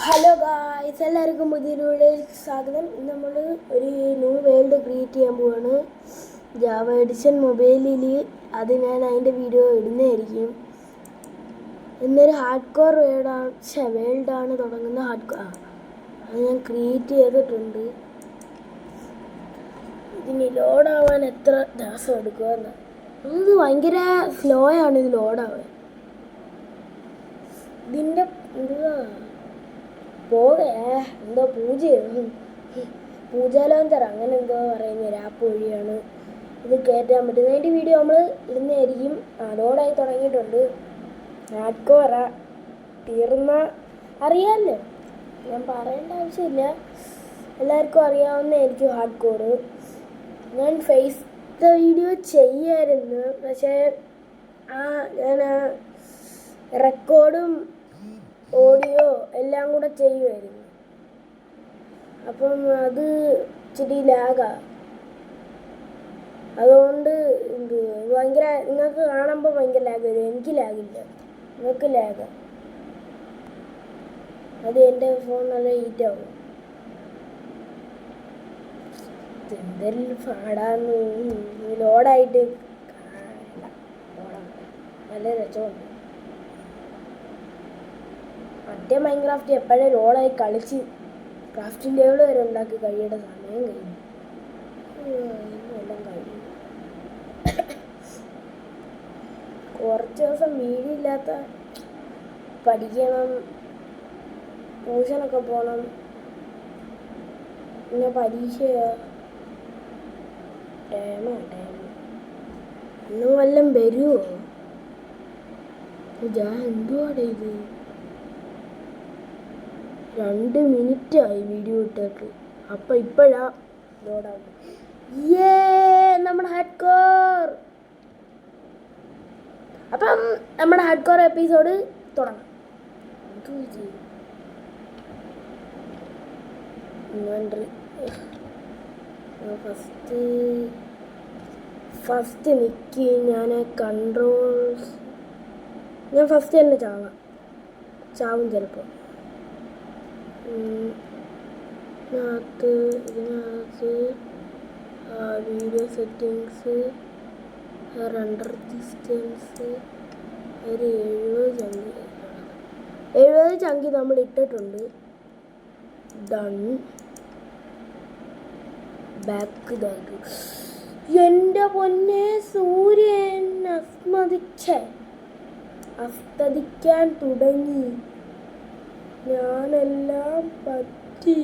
Hello guys, എല്ലാവർക്കും പുതിയൊരു വീഡിയോയിലേക്ക് സ്വാഗതം. നമ്മൾ ഒരു ന്യൂ വേൾഡ് ക്രിയേറ്റ് ചെയ്യാൻ പോവാണ്. ജാവ എഡിഷൻ മൊബൈലിൽ. അത് ഞാൻ അതിൻ്റെ വീഡിയോ ഇടുന്നതായിരിക്കും. ഇന്നൊരു ഹാർഡ് കോർ വേൾഡാണ് തുടങ്ങുന്ന അത് ഞാൻ ക്രിയേറ്റ് ചെയ്തിട്ടുണ്ട്. ഇതിന് ലോഡാവാൻ എത്ര ദിവസം എടുക്കുമെന്ന്. ഇത് ഭയങ്കര സ്ലോ ആണ് ഇത് ലോഡാവാൻ. ഇതിൻ്റെ എന്തോ പൂജാലോഞ്ചർ അങ്ങനെ എന്തോ പറയുന്ന ഒരു ആപ്പ് വഴിയാണ് ഇത് കയറ്റാൻ പറ്റുന്നത്. അതിൻ്റെ വീഡിയോ നമ്മൾ ഇടുന്നതായിരിക്കും. ലോഡായി തുടങ്ങിയിട്ടുണ്ട്. ഹാർഡ് കോറ തീർന്ന അറിയാമല്ലോ, ഞാൻ പറയേണ്ട ആവശ്യമില്ല, എല്ലാവർക്കും അറിയാവുന്നതായിരിക്കും ഹാർഡ് കോറ്. ഞാൻ ഫേസ് വീഡിയോ ചെയ്യായിരുന്നു, പക്ഷേ ഞാൻ റെക്കോർഡും ഓഡിയോ എല്ലാം കൂടെ ചെയ്യുമായിരുന്നു. അപ്പം അത് ഇച്ചിരി ലാഗാണ്. അതുകൊണ്ട് ഭയങ്കര നിങ്ങൾക്ക് കാണുമ്പോൾ ഭയങ്കര ലാഗ് വരും. എനിക്ക് ലാഗില്ല, നിങ്ങൾക്ക് ലാഗാണ്. അത് എൻ്റെ ഫോൺ നല്ല ഹീറ്റാവും. എന്തെങ്കിലും പാടാന്ന് ലോഡായിട്ട് നല്ല രസമുണ്ട്. മറ്റേ മൈൻക്രാഫ്റ്റ് എപ്പോഴും ലോഡായി കളിച്ച് ക്രാഫ്റ്റിംഗ് ടേബിൾ വരെ ഉണ്ടാക്കി കഴിയേണ്ട സമയം കഴിഞ്ഞു. എല്ലാം കഴിഞ്ഞു. കുറച്ച് ദിവസം വീടില്ലാത്ത പഠിക്കണം, ട്യൂഷനൊക്കെ പോകണം, പിന്നെ പരീക്ഷയാ. ഇന്ന് വല്ലതും വരുമോ? എന്തുവാടെ ഇത്? 2 മിനിറ്റായി വീഡിയോ ഇട്ടിട്ട്. അപ്പം ഇപ്പോഴാ ലോഡാവും. നമ്മുടെ ഹാർഡ് കോർ. അപ്പം നമ്മുടെ ഹാർഡ് കോർ എപ്പിസോഡ് തുടങ്ങാം. ഫസ്റ്റ് നിൽക്കി ഞാൻ കൺട്രോൾസ്. ഞാൻ ഫസ്റ്റ് തന്നെ ചാവും ചിലപ്പോൾ. ഇതിനകത്ത് വീഡിയോ സെറ്റിങ്സ്, റെൻഡർ ഡിസ്റ്റൻസ് ഒരു 70 ചങ്കി നമ്മൾ ഇട്ടിട്ടുണ്ട്. ഡൺ. ബാക്ക് ഇതാക്കി. എൻ്റെ പൊന്നെ, സൂര്യൻ അസ്തമിക്കാൻ തുടങ്ങി. ഞാനെല്ലാം പറ്റി.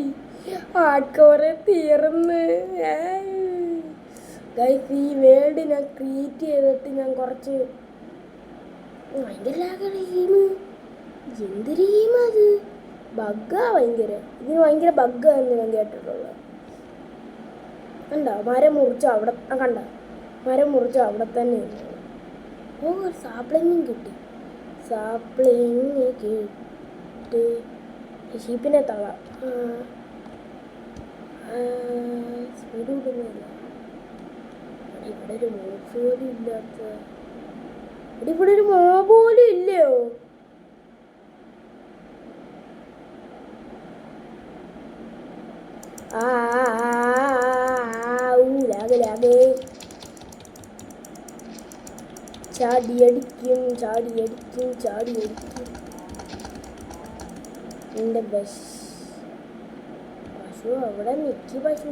ഹാർഡ് കോറെ തീർന്ന്. ഗൈസ്, ഈ വേൾഡ് ഞാൻ ക്രിയേറ്റ് ചെയ്തിട്ട് ഞാൻ കുറച്ച് ഭയങ്കര ലാഗാണ് ഗെയിം. എന്ത് ഗെയിമത്? ബഗ്ഗാ ഭയങ്കര. ഇതിന് ഭയങ്കര ബഗ്ഗാന്ന് ഞാൻ കേട്ടിട്ടുള്ളത്. കണ്ട മരം മുറിച്ച അവിടെ മരം മുറിച്ച അവിടെ തന്നെ. സാപ്ലിങ്ങും കിട്ടി. സാപ്ലിങ് കിട്ടി. ഷീപ്പിനെ തള സ്പീഡ് കിട്ടുന്നില്ല. ഇവിടെ ഒരു മോബ് പോലും ഇല്ലാത്ത. ഇവിടെ ഒരു മോബ് പോലും ഇല്ലയോ? ചാടിയടിക്കും. എൻ്റെ പശു അവിടെ നിൽക്കി. പശു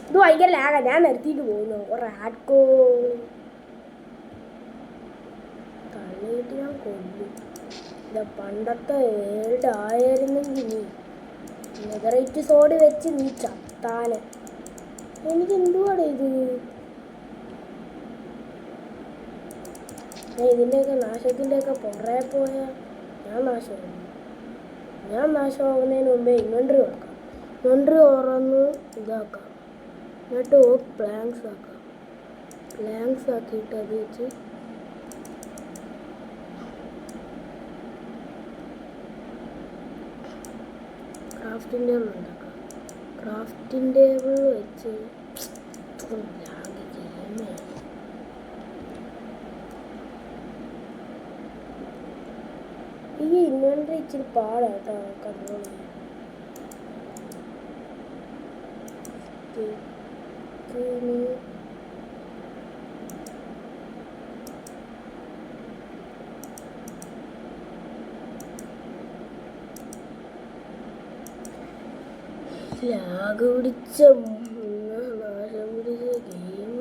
ഇത് ഭയങ്കര ലാഗാ. ഞാൻ നിർത്തിയിട്ട് പോകുന്നു. റാഡ്കോ തള്ളിയിട്ട് ഞാൻ കൊല്ലും. ഇത് പണ്ടത്തെ വേൾഡ് ആയിരുന്നെങ്കിൽ നീ നെതറൈറ്റ് സോഡ് വെച്ച് നീ ചത്താന്. എനിക്ക് എന്തുവാടെ ഇത്? ഇതിൻ്റെയൊക്കെ നാശത്തിൻ്റെയൊക്കെ പുറകെ പോയാൽ ഞാൻ നാശമാകുന്നതിന് മുമ്പേ ഇൻവെൻട്രി കൊടുക്കാം. ഇൻവെൻട്രി ഓരോന്ന് ഇതാക്കാം, എന്നിട്ട് പ്ലാങ്ക്സ് ആക്കാം. പ്ലാങ്ക്സ് ആക്കിയിട്ട് അത് വെച്ച് ക്രാഫ്റ്റിംഗ് ടേബിൾ ഉണ്ടാക്കാം. ക്രാഫ്റ്റിംഗ് ടേബിൾ വെച്ച് ഈ ഇൻവെൻട്രി ഇച്ചിരി പാടാട്ടോ കൺട്രോൾ ചെയ്യാൻ. ലാഗ് പിടിച്ച നാശം പിടിച്ച ഗെയിം.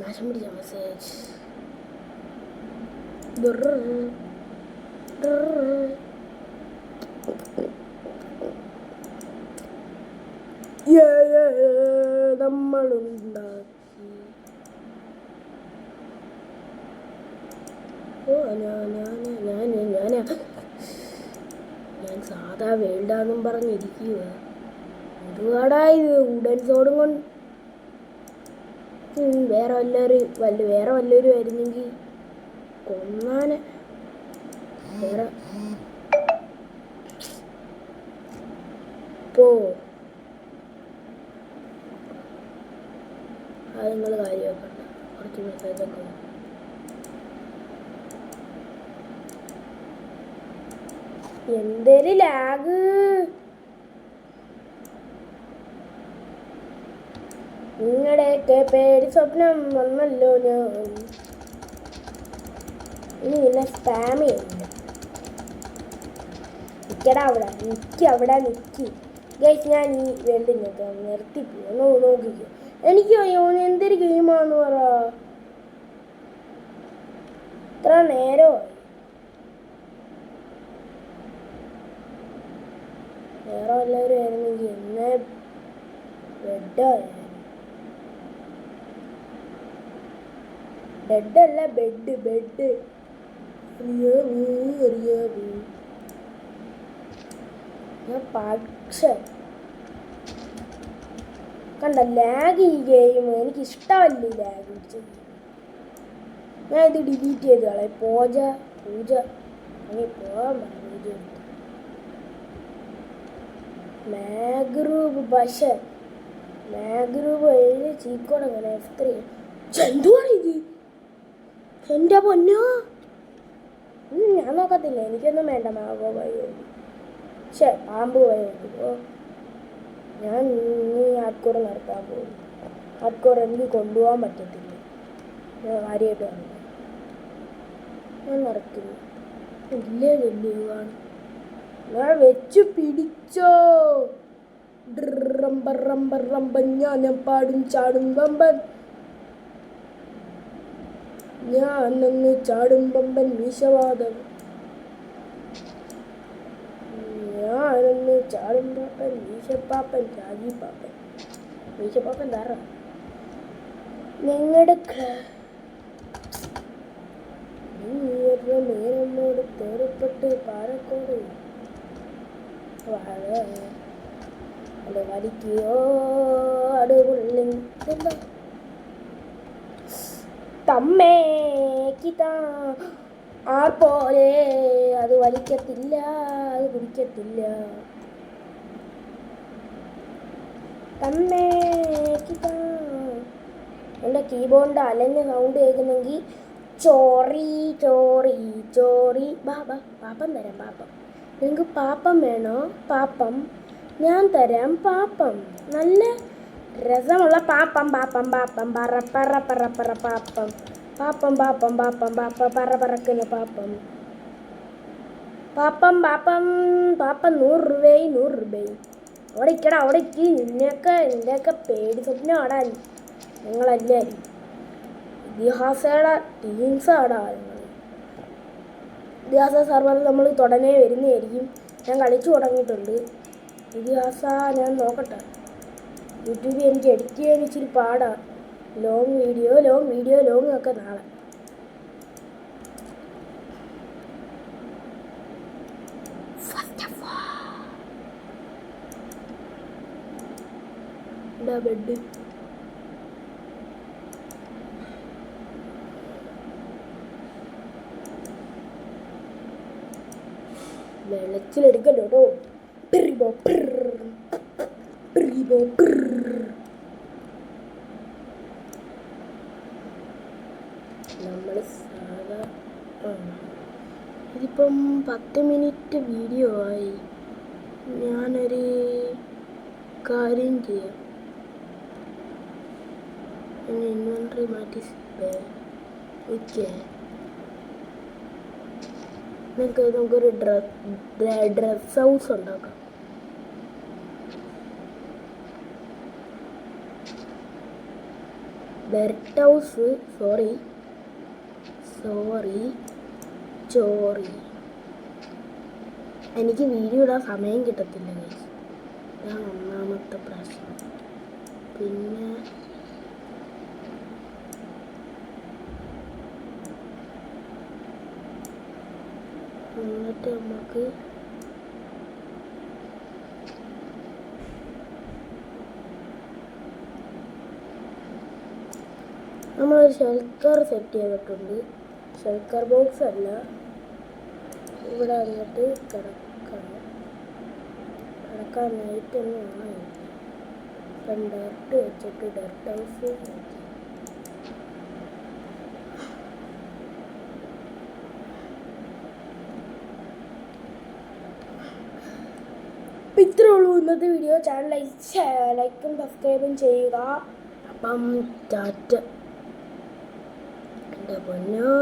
നാശം പിടിച്ച മെസ്സേജ്. നമ്മളുണ്ടാക്കി ഞാൻ സാധാ വേണ്ടാന്നും പറഞ്ഞിരിക്കുക. ഒരുപാടായത് ഉടൻ സോടും കൊണ്ട് വേറെ വല്ലവരും ആയിരുന്നെങ്കിൽ കൊന്നാനെ. വേറെ പോ അത് നിങ്ങൾ കാര്യമാക്കണ്ട. കുറച്ച് മെസ്സേജൊക്കെ എന്തൊരു ലാഗ്. നിങ്ങളുടെയൊക്കെ പേടി സ്വപ്നം വന്നല്ലോ ഞാൻ. ഇനി പിന്നെ സ്പാം ചെയ്യുന്നില്ല. നിൽക്കടാ അവിടെ നിൽക്കി. ഗൈസ് ഞാൻ ഈ വേണ്ടി നിൽക്കാം. നിർത്തിപ്പോയി നോക്കിക്കോ. എനിക്ക് എന്തൊരു ഗെയിമാണെന്ന് പറ. ഇത്ര നേരമായി. വേറെ എല്ലാവരും ആയിരുന്നെങ്കിൽ എന്നെ ബെഡല്ല ബെഡ് അറിയാവൂ. ഞാൻ പക്ഷെ കണ്ട ലാഗ് ഈ ഗെയിം എനിക്കിഷ്ടമല്ല. ലാഗ് പിടിച്ചത് ഞാൻ ഇത് ഡിലീറ്റ് ചെയ്ത് കളയാം. പൂജ അങ്ങനെ പോകാൻ പറഞ്ഞു. മാഗ്രൂബ് പക്ഷെ മാഗ്രൂബ് എഴുതി ചീക്കോടെ അങ്ങനെ F3. എന്തുവാണ് ഇത്? എൻ്റെ പൊന്നോ, ഞാൻ നോക്കത്തില്ല. എനിക്കൊന്നും വേണ്ട മാവോ ഭയോ. പക്ഷേ പാമ്പ് ഭയോ. ഞാൻ ഹാർഡ്കോർ നടത്താൻ പോകും. ഹാർഡ്കോർ എനിക്ക് കൊണ്ടുപോകാൻ പറ്റത്തില്ല. ഞാൻ കാര്യമായിട്ട് പറഞ്ഞു ഞാൻ നടത്തില്ല. ഇല്ലേ കാണും. ഞാൻ വെച്ച് പിടിച്ചോ. ഞാൻ പാടും ചാടും വമ്പൻ. ഞാനങ്ങ് ചാടും വമ്പൻ മീശവാദം. ഞാനങ്ങ് ചാടും പാപ്പൻ മീശപ്പാപ്പൻ രാജിപ്പാപ്പൻ. മീശപ്പാപ്പൻ താറ നിങ്ങളുടെ നേരമ്മോട് തേറിപ്പെട്ട് പാലക്കോട് വലിക്കോ അടുപുള്ളി തമ്മേക്കിതാ ആർ പോലെ അത് വലിക്കത്തില്ല, അത് കുടിക്കത്തില്ല. തമ്മേക്കിതാ. എൻ്റെ കീബോർഡിൻ്റെ അലഞ്ഞ സൗണ്ട് കേൾക്കുന്നെങ്കിൽ ചോറി ചോറി ചോറി. പാപ്പം തരാം. പാപ്പം നിങ്ങൾക്ക് പാപ്പം വേണോ? പാപ്പം ഞാൻ തരാം. പാപ്പം നല്ല രസമുള്ള പാപ്പം. പാപ്പം പറ പാപ്പം. പറ പറക്കുന്ന പാപ്പം. പാപ്പം 100 രൂപ. ഓടിക്ക്. നിൻ്റെയൊക്കെ പേടി സ്വപ്നം ആടാൻ നിങ്ങളെല്ലാവരും. ഇതിഹാസയുടെ ടീംസാടാ നിങ്ങൾ. ഇതിഹാസ സർവറിൽ നമ്മൾ തുടനെ വരുന്നതായിരിക്കും. ഞാൻ കളിച്ചു തുടങ്ങിയിട്ടുണ്ട് ഇതിഹാസ. ഞാൻ നോക്കട്ടെ. യൂട്യൂബിൽ എനിക്ക് എഡിറ്റ് ചെയ്യാൻ ഇച്ചിരി പാടാണ്. ലോങ് വീഡിയോ ഒക്കെ നാളെ. ബെഡ് വെള്ളത്തിലെടുക്കല്ലോ കേട്ടോ. ഇപ്പം 10 മിനിറ്റ് വീഡിയോ ആയി. ഞാനൊരു കാര്യം ചെയ്യാം. ഇൻവെൻട്രി മാറ്റി ഓക്കെ. നമുക്കൊരു ഡ്രസ് ഹൗസ് ഉണ്ടാക്കാം. Bert house. സോറി ചോറി. എനിക്ക് വീഡിയോ ഇടാൻ സമയം കിട്ടത്തില്ല ഗൈസ്. ഇതാണ് ഒന്നാമത്തെ പ്രശ്നം. പിന്നെ എന്നിട്ട് നമുക്ക് നമ്മളൊരു ഷെൽക്കർ സെറ്റ് ചെയ്തിട്ടുണ്ട്. ഷെൽക്കർ ബോക്സ് അല്ല, ഇവിടെ വന്നിട്ട് കിടക്കാനായിട്ടൊന്നും ആയില്ല. ഇപ്പം ഡർട്ട് വെച്ചിട്ട് ഡർട്ട് ഹൗസ് അപ്പം ഇത്രേ ഉള്ളൂ ഇന്നത്തെ വീഡിയോ. ചാനൽ ലൈക്കും സബ്സ്ക്രൈബും ചെയ്യുക. അപ്പം ടാറ്റ. എൻ്റെ പൊന്നോ.